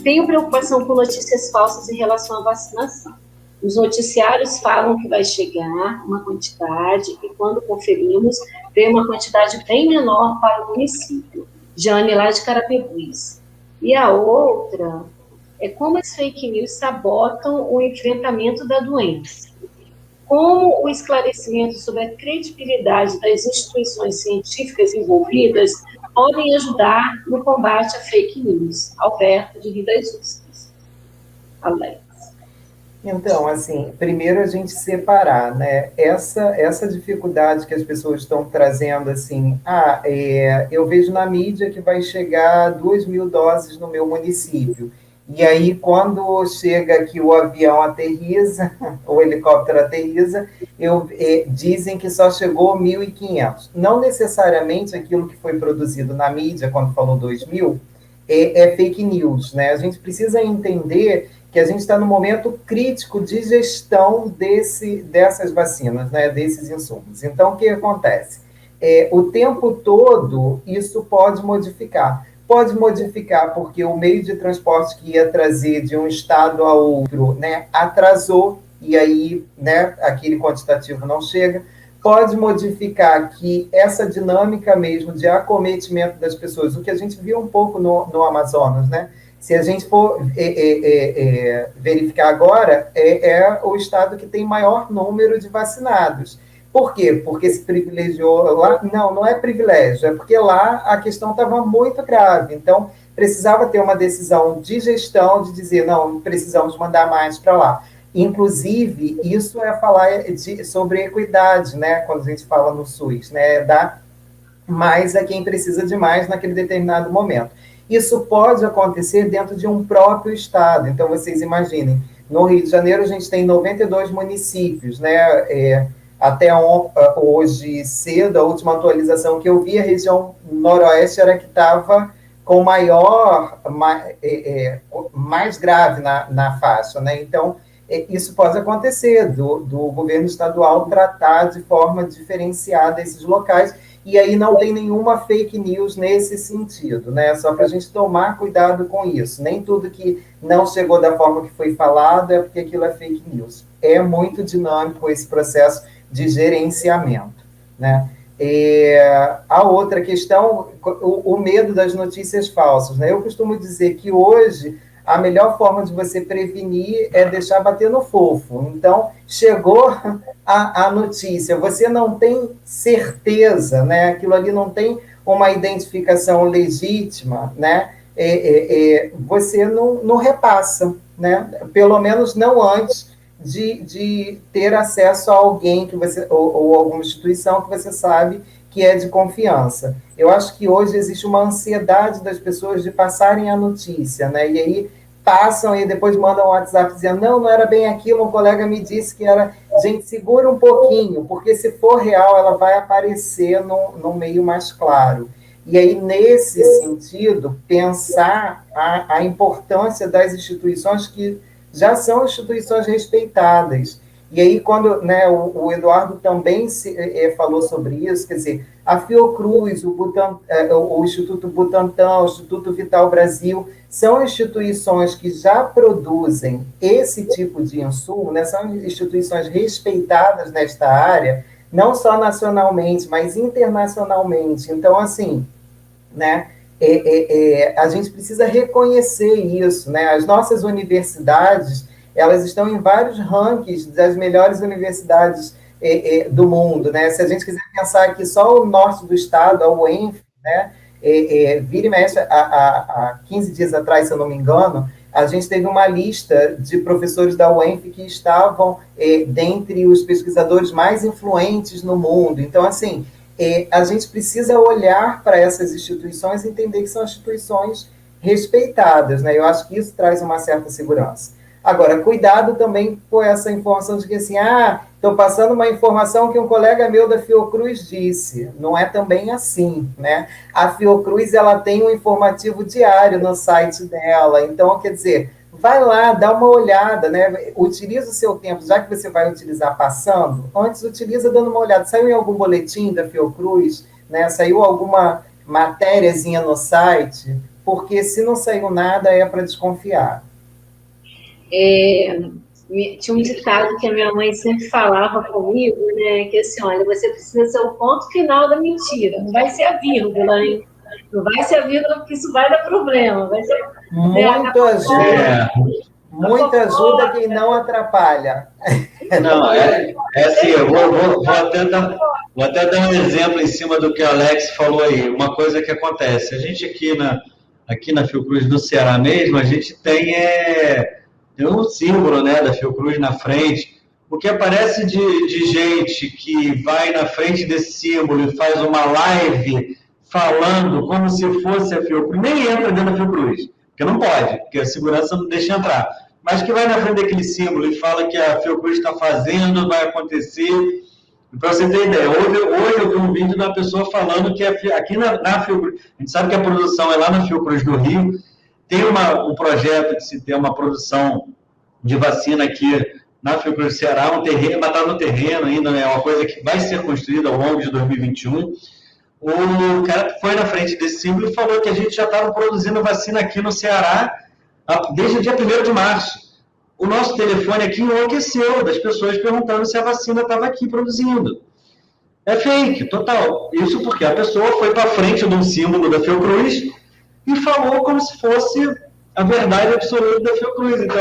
tenho preocupação com notícias falsas em relação à vacinação. Os noticiários falam que vai chegar uma quantidade, e quando conferimos, vem uma quantidade bem menor para o município. Jane, lá de Carapebus. E a outra é como as fake news sabotam o enfrentamento da doença. Como o esclarecimento sobre a credibilidade das instituições científicas envolvidas podem ajudar no combate à fake news. Alberto, de Rio das Ostras. Alex. Então, assim, primeiro a gente separar, né? Essa dificuldade que as pessoas estão trazendo, assim, eu vejo na mídia que vai chegar 2.000 doses no meu município. E aí, quando chega que o avião aterriza, o helicóptero aterriza, dizem que só chegou 1.500. Não necessariamente aquilo que foi produzido na mídia, quando falou 2.000, é fake news, né? A gente precisa entender que a gente está no momento crítico de gestão dessas vacinas, né, desses insumos. Então, o que acontece? O tempo todo, isso pode modificar. Pode modificar porque o meio de transporte que ia trazer de um estado a outro, né, atrasou, e aí, né, aquele quantitativo não chega. Pode modificar que essa dinâmica mesmo de acometimento das pessoas, o que a gente viu um pouco no Amazonas, né? Se a gente for verificar agora, é o estado que tem maior número de vacinados. Por quê? Porque se privilegiou lá? Não, não é privilégio, é porque lá a questão estava muito grave. Então, precisava ter uma decisão de gestão de dizer, não, precisamos mandar mais para lá. Inclusive, isso é falar sobre equidade, né? Quando a gente fala no SUS, né? Dar mais a quem precisa de mais naquele determinado momento. Isso pode acontecer dentro de um próprio estado. Então, vocês imaginem, no Rio de Janeiro a gente tem 92 municípios, né? Até hoje cedo, a última atualização que eu vi, a região noroeste era que estava com mais grave na faixa, né? Então, isso pode acontecer, do governo estadual tratar de forma diferenciada esses locais, e aí não tem nenhuma fake news nesse sentido, né? Só para a gente tomar cuidado com isso. Nem tudo que não chegou da forma que foi falado é porque aquilo é fake news. É muito dinâmico esse processo de gerenciamento, né? A outra questão, o medo das notícias falsas, né? Eu costumo dizer que hoje a melhor forma de você prevenir é deixar bater no fofo. Então, chegou a notícia, você não tem certeza, né? Aquilo ali não tem uma identificação legítima, né? Você não repassa, né? Pelo menos não antes de ter acesso a alguém que você, ou alguma instituição que você sabe que é de confiança. Eu acho que hoje existe uma ansiedade das pessoas de passarem a notícia, né? E aí passam e depois mandam um WhatsApp dizendo, não era bem aquilo, um colega me disse que era... Gente, segura um pouquinho, porque se for real, ela vai aparecer no meio mais claro. E aí, nesse sentido, pensar a importância das instituições que já são instituições respeitadas. E aí, quando, né, o Eduardo também falou sobre isso, quer dizer, a Fiocruz, o Instituto Butantan, o Instituto Vital Brasil, são instituições que já produzem esse tipo de insumo, né, são instituições respeitadas nesta área, não só nacionalmente, mas internacionalmente. Então, assim, né, a gente precisa reconhecer isso, né? As nossas universidades, elas estão em vários rankings das melhores universidades do mundo, né? Se a gente quiser pensar que só o norte do estado, a UENF, né? Vira e mexe, há 15 dias atrás, se eu não me engano, a gente teve uma lista de professores da UENF que estavam dentre os pesquisadores mais influentes no mundo. Então, assim, a gente precisa olhar para essas instituições e entender que são instituições respeitadas, né? Eu acho que isso traz uma certa segurança. Agora, cuidado também com essa informação de que, assim, estou passando uma informação que um colega meu da Fiocruz disse. Não é também assim, né? A Fiocruz, ela tem um informativo diário no site dela. Então, quer dizer, vai lá, dá uma olhada, né? Utiliza o seu tempo, já que você vai utilizar passando, antes utiliza dando uma olhada. Saiu em algum boletim da Fiocruz, né? Saiu alguma matériazinha no site? porque se não saiu nada é para desconfiar. Tinha um ditado que a minha mãe sempre falava comigo, né? Que assim, olha, você precisa ser o ponto final da mentira, não vai ser a vírgula, hein? Não vai ser a vírgula, porque isso vai dar problema. Vai ser, muito ajuda quem não atrapalha. Não, é assim, eu vou até dar um exemplo em cima do que o Alex falou aí. Uma coisa que acontece, a gente aqui na Fiocruz do Ceará mesmo, a gente tem um símbolo, né, da Fiocruz na frente. O que aparece de gente que vai na frente desse símbolo e faz uma live falando como se fosse a Fiocruz, nem entra dentro da Fiocruz, porque não pode, porque a segurança não deixa entrar. Mas que vai na frente daquele símbolo e fala que a Fiocruz está fazendo, vai acontecer. Para você ter ideia, hoje eu vi um vídeo da pessoa falando que aqui na Fiocruz, a gente sabe que a produção é lá na Fiocruz do Rio, tem um projeto de se ter uma produção de vacina aqui na Fiocruz do Ceará, um terreno, mas está no terreno ainda, né? É uma coisa que vai ser construída ao longo de 2021. O cara foi na frente desse símbolo e falou que a gente já estava produzindo vacina aqui no Ceará desde o dia 1º de março. O nosso telefone aqui enlouqueceu das pessoas perguntando se a vacina estava aqui produzindo. É fake, total. Isso porque a pessoa foi para frente de um símbolo da Fiocruz e falou como se fosse a verdade absoluta da Fiocruz. Então,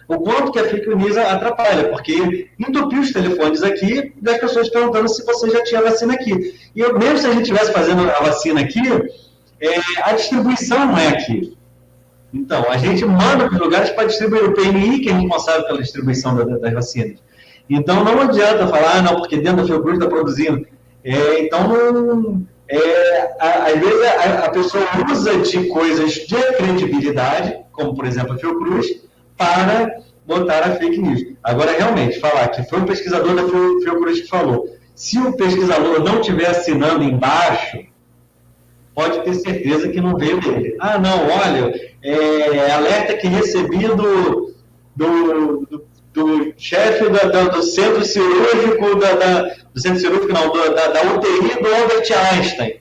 o quanto que a fake news atrapalha, porque entupiu os telefones aqui das pessoas perguntando se você já tinha vacina aqui. E mesmo se a gente estivesse fazendo a vacina aqui, a distribuição não é aqui. Então, a gente manda para os lugares para distribuir. O PMI que é responsável pela distribuição das vacinas. Então, não adianta falar, não, porque dentro da Fiocruz está produzindo. Às vezes a pessoa usa de coisas de credibilidade, como, por exemplo, a Fiocruz, para botar a fake news. Agora, realmente, falar que foi um pesquisador da Fiocruz que falou, se o pesquisador não estiver assinando embaixo, pode ter certeza que não veio dele. Ah, não, olha, alerta que recebi do chefe do centro cirúrgico, do centro cirúrgico, não, da UTI do Albert Einstein.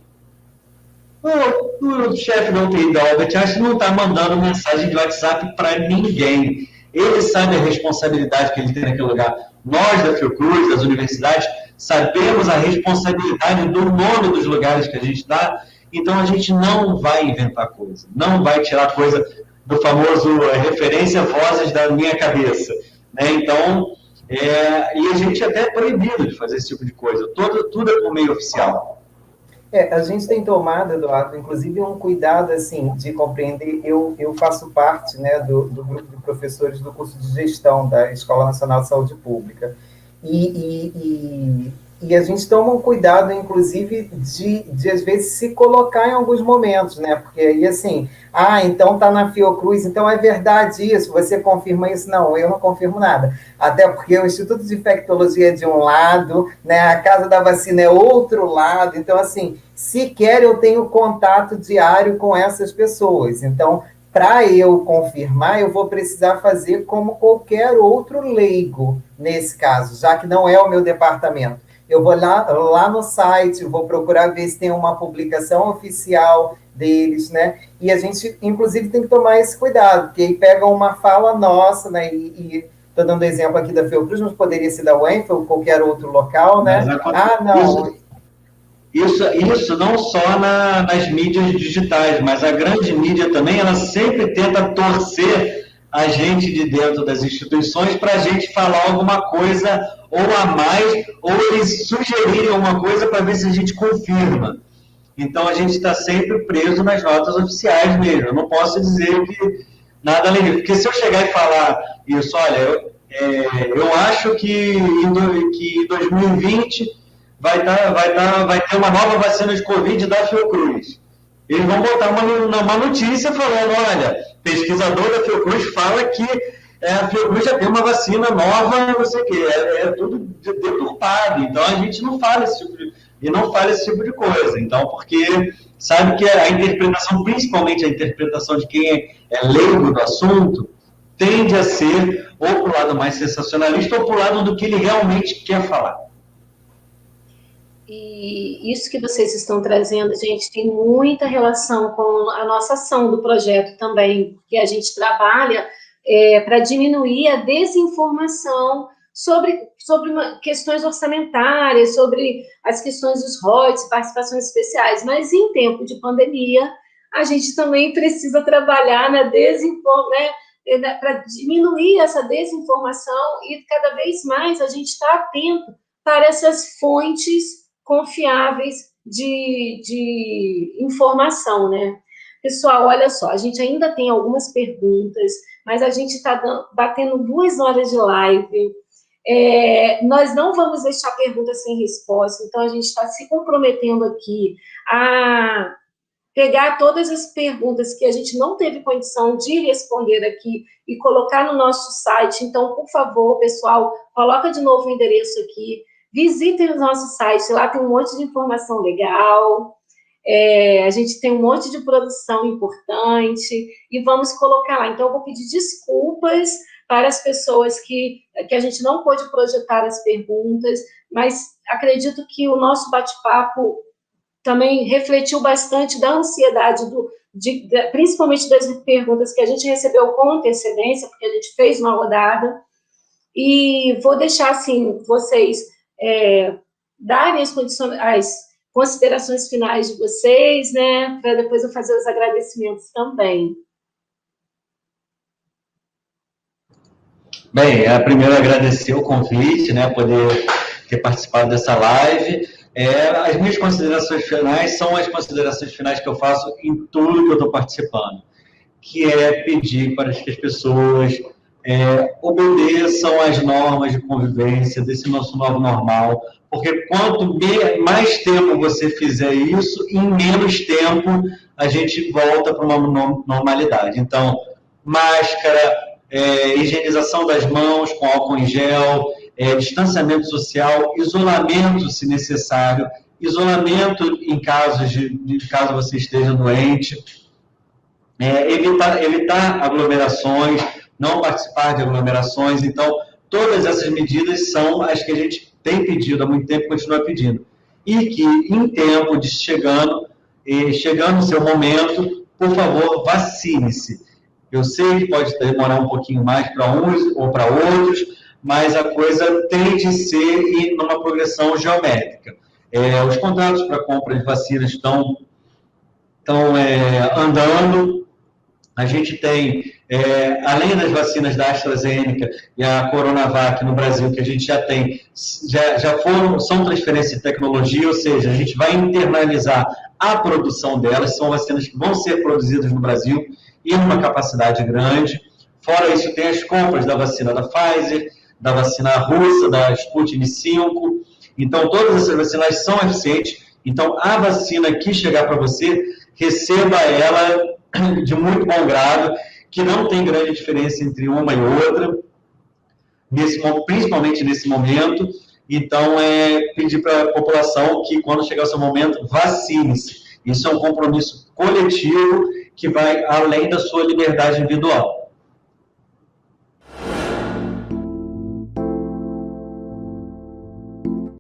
O chefe da UTI do Albert Einstein não está mandando mensagem de WhatsApp para ninguém. Ele sabe a responsabilidade que ele tem naquele lugar. Nós, da Fiocruz, das universidades, sabemos a responsabilidade do nome dos lugares que a gente está. Então, a gente não vai inventar coisa, não vai tirar coisa do famoso referência vozes da minha cabeça. Né? Então, e a gente até é proibido de fazer esse tipo de coisa, tudo é por meio oficial. A gente tem tomado, Eduardo, inclusive um cuidado assim, de compreender. Eu faço parte, né, do grupo de professores do curso de gestão da Escola Nacional de Saúde Pública. E a gente toma um cuidado, inclusive, de às vezes se colocar em alguns momentos, né? Porque aí, assim, então está na Fiocruz, então é verdade isso, você confirma isso? Não, eu não confirmo nada. Até porque o Instituto de Infectologia é de um lado, né? A Casa da Vacina é outro lado, então, assim, sequer eu tenho contato diário com essas pessoas. Então, para eu confirmar, eu vou precisar fazer como qualquer outro leigo, nesse caso, já que não é o meu departamento. Eu vou lá no site, vou procurar ver se tem uma publicação oficial deles, né? E a gente, inclusive, tem que tomar esse cuidado, porque aí pega uma fala nossa, né? E estou dando exemplo aqui da Fiocruz, mas poderia ser da UENF ou qualquer outro local, né? Não. Isso não só nas mídias digitais, mas a grande mídia também, ela sempre tenta torcer a gente de dentro das instituições para a gente falar alguma coisa ou a mais, ou eles sugerirem alguma coisa para ver se a gente confirma. Então, a gente está sempre preso nas notas oficiais mesmo. Eu não posso dizer que nada além disso. Porque se eu chegar e falar isso, olha, eu acho que em 2020 vai ter uma nova vacina de Covid da Fiocruz. Eles vão botar uma notícia falando, olha, pesquisador da Fiocruz fala que a Fiocruz já tem uma vacina nova, não sei o quê. É tudo deturpado. Então, a gente não fala esse tipo de coisa. Então, porque sabe que a interpretação, principalmente a interpretação de quem é leigo do assunto, tende a ser ou para o lado mais sensacionalista ou para o lado do que ele realmente quer falar. E isso que vocês estão trazendo, gente, tem muita relação com a nossa ação do projeto também, porque a gente trabalha para diminuir a desinformação sobre questões orçamentárias, sobre as questões dos royalties, participações especiais. Mas em tempo de pandemia, a gente também precisa trabalhar na para diminuir essa desinformação e cada vez mais a gente está atento para essas fontes confiáveis de informação, né? Pessoal, olha só, a gente ainda tem algumas perguntas, mas a gente está batendo 2 horas de live. Nós não vamos deixar perguntas sem resposta, então a gente está se comprometendo aqui a pegar todas as perguntas que a gente não teve condição de responder aqui e colocar no nosso site. Então, por favor, pessoal, coloca de novo o endereço aqui. Visitem o nosso site, lá tem um monte de informação legal, a gente tem um monte de produção importante, e vamos colocar lá. Então, eu vou pedir desculpas para as pessoas que a gente não pôde projetar as perguntas, mas acredito que o nosso bate-papo também refletiu bastante da ansiedade, principalmente das perguntas que a gente recebeu com antecedência, porque a gente fez uma rodada, e vou deixar, assim, vocês darem as considerações finais de vocês, né, para depois eu fazer os agradecimentos também. Bem, primeiro agradecer o convite, né, poder ter participado dessa live. As minhas considerações finais são as considerações finais que eu faço em tudo que eu estou participando, que é pedir para que as pessoas obedeçam às normas de convivência desse nosso novo normal, porque quanto mais tempo você fizer isso, em menos tempo a gente volta para uma normalidade. Então, máscara, higienização das mãos com álcool em gel, distanciamento social, isolamento se necessário, isolamento em casos caso você esteja doente, evitar aglomerações, não participar de aglomerações. Então, todas essas medidas são as que a gente tem pedido há muito tempo e continua pedindo. E que, em tempo de chegando o seu momento, por favor, vacine-se. Eu sei que pode demorar um pouquinho mais para uns ou para outros, mas a coisa tem de ser ir numa progressão geométrica. Os contratos para compra de vacinas estão andando. A gente tem, além das vacinas da AstraZeneca e a Coronavac no Brasil, que a gente já tem, são transferência de tecnologia, ou seja, a gente vai internalizar a produção delas, são vacinas que vão ser produzidas no Brasil e numa capacidade grande. Fora isso, tem as compras da vacina da Pfizer, da vacina russa, da Sputnik V. Então, todas essas vacinas são eficientes. Então, a vacina que chegar para você, receba ela de muito bom grado, que não tem grande diferença entre uma e outra, principalmente nesse momento. Então, pedir para a população que, quando chegar o seu momento, vacine-se. Isso é um compromisso coletivo que vai além da sua liberdade individual.